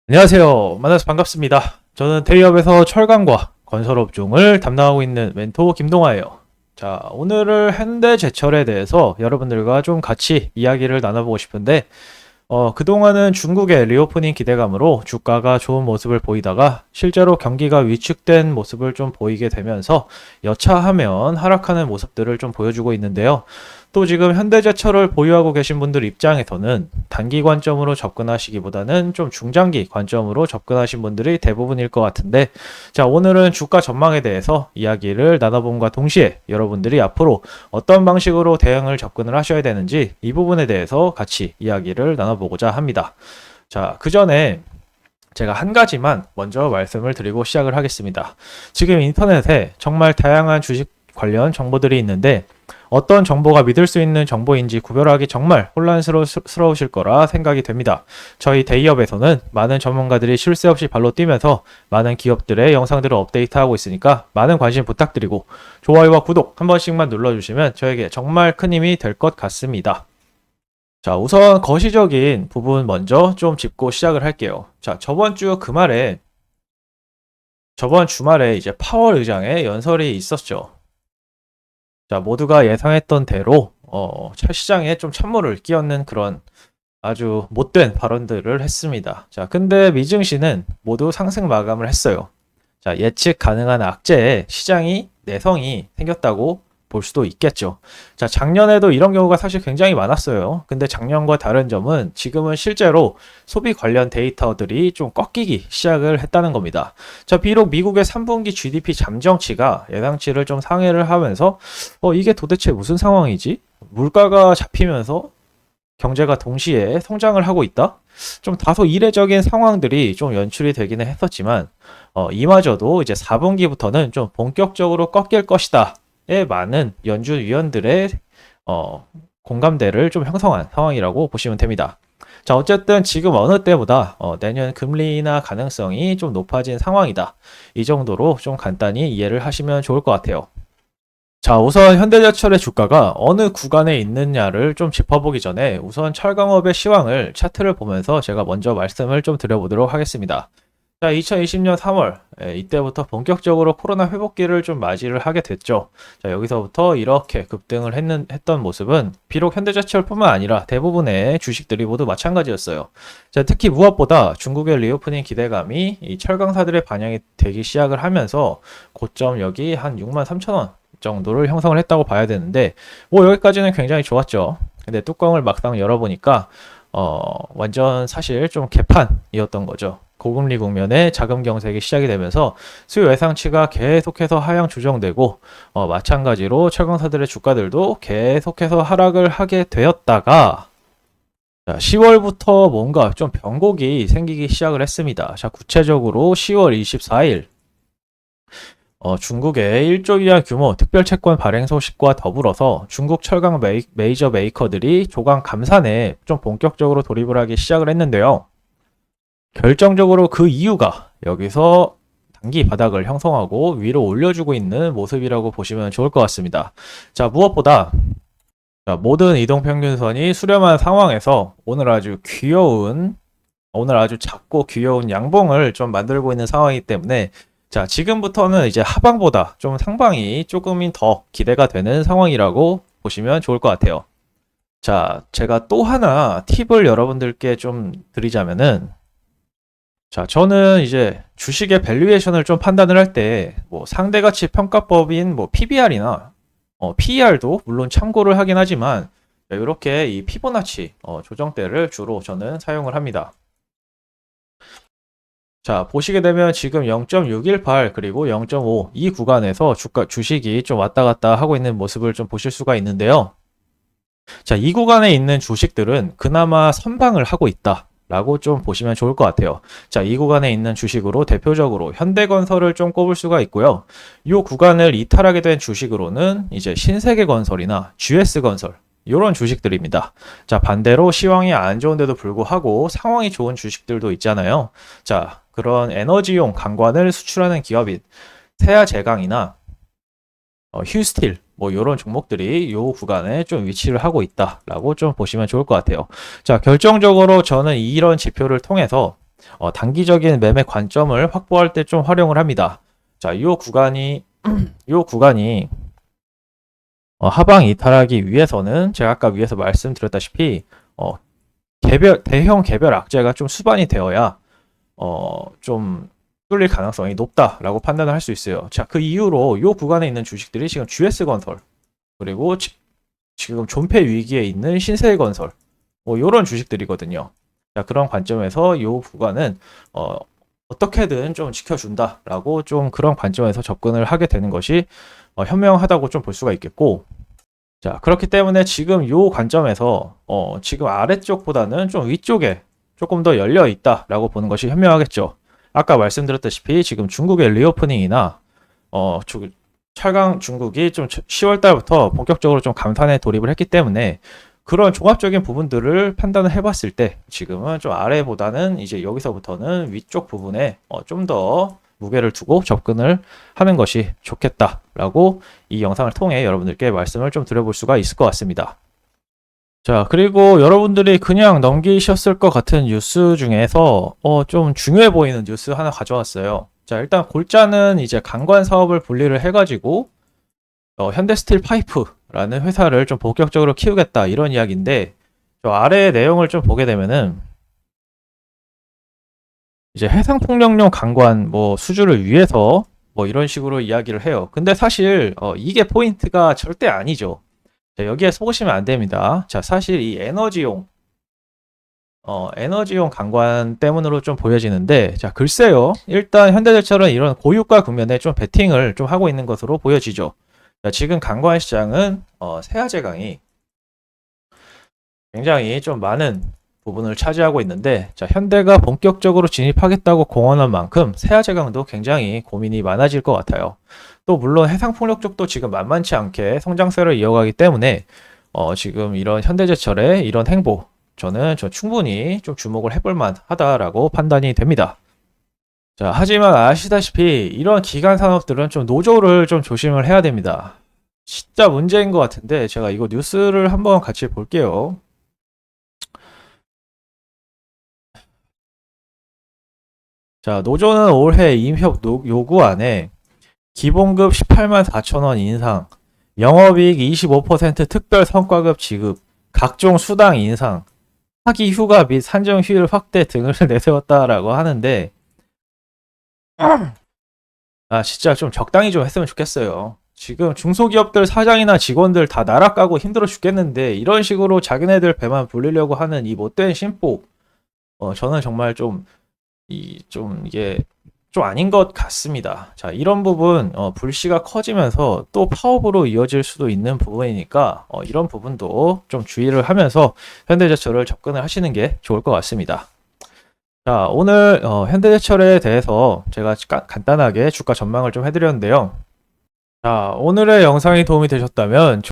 안녕하세요. 만나서 반갑습니다. 저는 대기업에서 철강과 건설업종을 담당하고 있는 멘토 김동아예요. 자, 오늘은 현대제철에 대해서 여러분들과 좀 같이 이야기를 나눠보고 싶은데, 그동안은 중국의 리오프닝 기대감으로 주가가 좋은 모습을 보이다가 실제로 경기가 위축된 모습을 좀 보이게 되면서 여차하면 하락하는 모습들을 좀 보여주고 있는데요. 또 지금 현대제철을 보유하고 계신 분들 입장에서는 단기 관점으로 접근하시기보다는 좀 중장기 관점으로 접근하신 분들이 대부분일 것 같은데, 자, 오늘은 주가 전망에 대해서 이야기를 나눠봄과 동시에 여러분들이 앞으로 어떤 방식으로 대응을 접근을 하셔야 되는지 이 부분에 대해서 같이 이야기를 나눠보고자 합니다. 자, 그 전에 제가 한 가지만 먼저 말씀을 드리고 시작을 하겠습니다. 지금 인터넷에 정말 다양한 주식 관련 정보들이 있는데 어떤 정보가 믿을 수 있는 정보인지 구별하기 정말 혼란스러우실 거라 생각이 됩니다. 저희 대기업에서는 많은 전문가들이 쉴 새 없이 발로 뛰면서 많은 기업들의 영상들을 업데이트하고 있으니까 많은 관심 부탁드리고 좋아요와 구독 한 번씩만 눌러주시면 저에게 정말 큰 힘이 될 것 같습니다. 자, 우선 거시적인 부분 먼저 좀 짚고 시작을 할게요. 자, 저번 주말에 이제 파월 의장의 연설이 있었죠. 자, 모두가 예상했던 대로 시장에 좀 찬물을 끼얹는 그런 아주 못된 발언들을 했습니다. 자, 근데 미증시는 모두 상승 마감을 했어요. 자, 예측 가능한 악재에 시장이 내성이 생겼다고 볼 수도 있겠죠. 자, 작년에도 이런 경우가 사실 굉장히 많았어요. 근데 작년과 다른 점은 지금은 실제로 소비 관련 데이터들이 좀 꺾이기 시작을 했다는 겁니다. 자, 비록 미국의 3분기 GDP 잠정치가 예상치를 좀 상회를 하면서 이게 도대체 무슨 상황이지? 물가가 잡히면서 경제가 동시에 성장을 하고 있다? 좀 다소 이례적인 상황들이 좀 연출이 되기는 했었지만 이마저도 이제 4분기부터는 좀 본격적으로 꺾일 것이다. 에 많은 연준 위원들의 공감대를 좀 형성한 상황이라고 보시면 됩니다. 자, 어쨌든 지금 어느 때보다 내년 금리 인하 가능성이 좀 높아진 상황이다. 이 정도로 좀 간단히 이해를 하시면 좋을 것 같아요. 자, 우선 현대제철의 주가가 어느 구간에 있느냐를 좀 짚어보기 전에 우선 철강업의 시황을 차트를 보면서 제가 먼저 말씀을 좀 드려보도록 하겠습니다. 자, 2020년 3월 이때부터 본격적으로 코로나 회복기를 좀 맞이를 하게 됐죠. 자, 여기서부터 이렇게 급등을 했던 모습은 비록 현대제철뿐만 아니라 대부분의 주식들이 모두 마찬가지였어요. 자, 특히 무엇보다 중국의 리오프닝 기대감이 이 철강사들의 반영이 되기 시작을 하면서 고점 여기 한 63,000원 정도를 형성을 했다고 봐야 되는데 뭐 여기까지는 굉장히 좋았죠. 근데 뚜껑을 막상 열어보니까 완전 사실 좀 개판이었던 거죠. 고금리 국면에 자금 경색이 시작이 되면서 수요 예상치가 계속해서 하향 조정되고 마찬가지로 철강사들의 주가들도 계속해서 하락을 하게 되었다가 자, 10월부터 뭔가 좀 변곡이 생기기 시작을 했습니다. 자, 구체적으로 10월 24일 중국의 1조 위안 규모 특별 채권 발행 소식과 더불어서 중국 철강 메이저 메이커들이 조강 감산에 좀 본격적으로 돌입을 하기 시작을 했는데요. 결정적으로 그 이유가 여기서 단기 바닥을 형성하고 위로 올려주고 있는 모습이라고 보시면 좋을 것 같습니다. 자, 무엇보다 모든 이동평균선이 수렴한 상황에서 오늘 아주 작고 귀여운 양봉을 좀 만들고 있는 상황이기 때문에 자, 지금부터는 이제 하방보다 좀 상방이 조금은 더 기대가 되는 상황이라고 보시면 좋을 것 같아요. 자, 제가 또 하나 팁을 여러분들께 좀 드리자면은 자, 저는 이제 주식의 밸류에이션을 좀 판단을 할 때 뭐 상대가치 평가법인 뭐 PBR이나 PER도 물론 참고를 하긴 하지만 이렇게 이 피보나치 조정대를 주로 저는 사용을 합니다. 자, 보시게 되면 지금 0.618 그리고 0.5 이 구간에서 주식이 좀 왔다 갔다 하고 있는 모습을 좀 보실 수가 있는데요. 자, 이 구간에 있는 주식들은 그나마 선방을 하고 있다. 라고 좀 보시면 좋을 것 같아요. 자, 이 구간에 있는 주식으로 대표적으로 현대건설을 좀 꼽을 수가 있고요. 이 구간을 이탈하게 된 주식으로는 이제 신세계건설이나 GS건설 이런 주식들입니다. 자, 반대로 시황이 안 좋은데도 불구하고 상황이 좋은 주식들도 있잖아요. 자, 그런 에너지용 강관을 수출하는 기업인 세아제강이나 휴스틸 뭐 이런 종목들이 이 구간에 좀 위치를 하고 있다라고 좀 보시면 좋을 것 같아요. 자, 결정적으로 저는 이런 지표를 통해서 단기적인 매매 관점을 확보할 때 좀 활용을 합니다. 자, 요 구간이 하방 이탈하기 위해서는 제가 아까 위에서 말씀드렸다시피 대형 개별 악재가 좀 수반이 되어야 좀 뚫릴 가능성이 높다라고 판단을 할 수 있어요. 자, 그 이후로 요 구간에 있는 주식들이 지금 GS건설 그리고 지금 존폐 위기에 있는 신세건설 요런 주식들이거든요. 자, 그런 관점에서 요 구간은 어떻게든 좀 지켜준다라고 좀 그런 관점에서 접근을 하게 되는 것이 현명하다고 좀 볼 수가 있겠고, 자, 그렇기 때문에 지금 요 관점에서 지금 아래쪽보다는 좀 위쪽에 조금 더 열려 있다라고 보는 것이 현명하겠죠. 아까 말씀드렸다시피 지금 중국의 리오프닝이나 철강 중국이 좀 10월 달부터 본격적으로 좀 감산에 돌입을 했기 때문에 그런 종합적인 부분들을 판단을 해봤을 때 지금은 좀 아래보다는 이제 여기서부터는 위쪽 부분에 좀 더 무게를 두고 접근을 하는 것이 좋겠다라고 이 영상을 통해 여러분들께 말씀을 좀 드려볼 수가 있을 것 같습니다. 자, 그리고 여러분들이 그냥 넘기셨을 것 같은 뉴스 중에서 좀 중요해 보이는 뉴스 하나 가져왔어요. 자, 일단 골자는 이제 강관 사업을 분리를 해가지고 현대스틸 파이프라는 회사를 좀 본격적으로 키우겠다 이런 이야기인데, 저 아래의 내용을 좀 보게 되면은 이제 해상폭력용 강관 수주를 위해서 이런 식으로 이야기를 해요. 근데 사실 이게 포인트가 절대 아니죠. 자, 여기에 속으시면 안 됩니다. 자, 사실 이 에너지용 강관 때문으로 좀 보여지는데, 자, 글쎄요. 일단 현대제철은 이런 고유가 국면에 좀 베팅을 좀 하고 있는 것으로 보여지죠. 자, 지금 강관 시장은 세아제강이 굉장히 좀 많은 부분을 차지하고 있는데, 자, 현대가 본격적으로 진입하겠다고 공언한 만큼 세아제강도 굉장히 고민이 많아질 것 같아요. 또 물론 해상폭력 쪽도 지금 만만치 않게 성장세를 이어가기 때문에 지금 이런 현대제철의 이런 행보 저는 충분히 좀 주목을 해볼 만하다라고 판단이 됩니다. 자, 하지만 아시다시피 이런 기간 산업들은 좀 노조를 좀 조심을 해야 됩니다. 진짜 문제인 것 같은데 제가 이거 뉴스를 한번 같이 볼게요. 자, 노조는 올해 임협 요구안에 기본급 18만 4천 원 인상, 영업이익 25% 특별 성과급 지급, 각종 수당 인상, 하기 휴가 및 산정 휴일 확대 등을 내세웠다라고 하는데, 진짜 좀 적당히 좀 했으면 좋겠어요. 지금 중소기업들 사장이나 직원들 다 나락가고 힘들어 죽겠는데 이런 식으로 자기네들 배만 불리려고 하는 이 못된 심보, 저는 정말 이게 좀 아닌 것 같습니다. 자, 이런 부분 불씨가 커지면서 또 파업으로 이어질 수도 있는 부분이니까 이런 부분도 좀 주의를 하면서 현대제철을 접근을 하시는 게 좋을 것 같습니다. 자, 오늘 현대제철에 대해서 제가 간단하게 주가 전망을 좀 해드렸는데요. 자, 오늘의 영상이 도움이 되셨다면